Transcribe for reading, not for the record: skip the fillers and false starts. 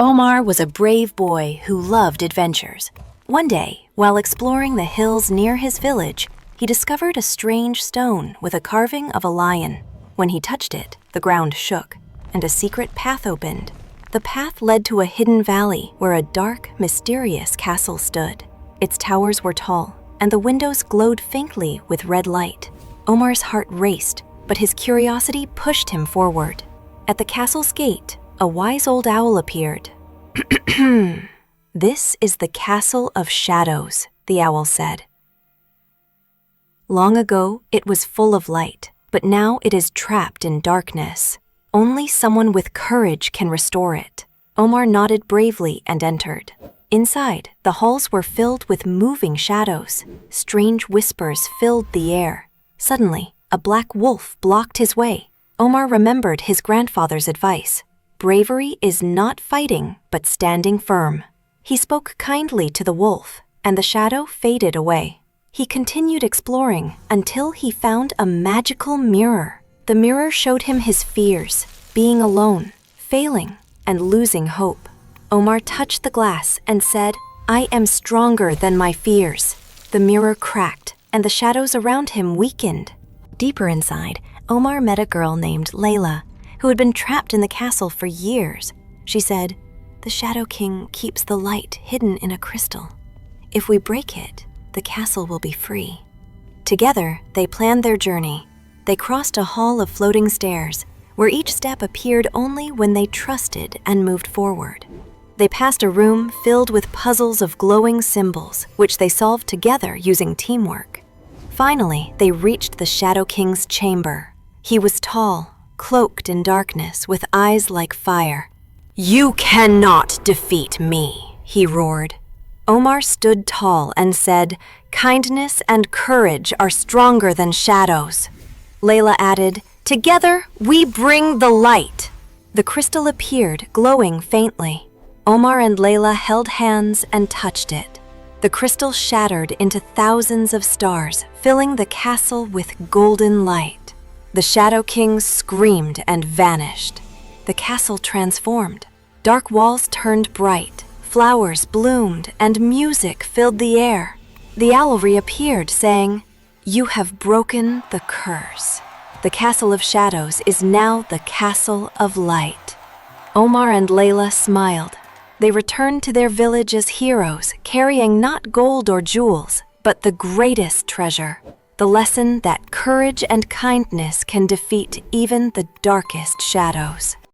Omar was a brave boy who loved adventures. One day, while exploring the hills near his village, he discovered a strange stone with a carving of a lion. When he touched it, the ground shook, and a secret path opened. The path led to a hidden valley where a dark, mysterious castle stood. Its towers were tall, and the windows glowed faintly with red light. Omar's heart raced, but his curiosity pushed him forward. At the castle's gate, a wise old owl appeared. "This is the Castle of Shadows," the owl said. "Long ago, it was full of light, but now it is trapped in darkness. Only someone with courage can restore it." Omar nodded bravely and entered. Inside, the halls were filled with moving shadows. Strange whispers filled the air. Suddenly, a black wolf blocked his way. Omar remembered his grandfather's advice. Bravery is not fighting, but standing firm. He spoke kindly to the wolf, and the shadow faded away. He continued exploring until he found a magical mirror. The mirror showed him his fears, being alone, failing, and losing hope. Omar touched the glass and said, "I am stronger than my fears." The mirror cracked, and the shadows around him weakened. Deeper inside, Omar met a girl named Layla, who had been trapped in the castle for years. She said, "The Shadow King keeps the light hidden in a crystal. If we break it, the castle will be free." Together, they planned their journey. They crossed a hall of floating stairs, where each step appeared only when they trusted and moved forward. They passed a room filled with puzzles of glowing symbols, which they solved together using teamwork. Finally, they reached the Shadow King's chamber. He was tall, cloaked in darkness, with eyes like fire. "You cannot defeat me," he roared. Omar stood tall and said, "Kindness and courage are stronger than shadows." Layla added, "Together, we bring the light." The crystal appeared, glowing faintly. Omar and Layla held hands and touched it. The crystal shattered into thousands of stars, filling the castle with golden light. The Shadow King screamed and vanished. The castle transformed. Dark walls turned bright, flowers bloomed, and music filled the air. The owl reappeared, saying, "You have broken the curse. The Castle of Shadows is now the Castle of Light." Omar and Layla smiled. They returned to their village as heroes, carrying not gold or jewels, but the greatest treasure. The lesson that courage and kindness can defeat even the darkest shadows.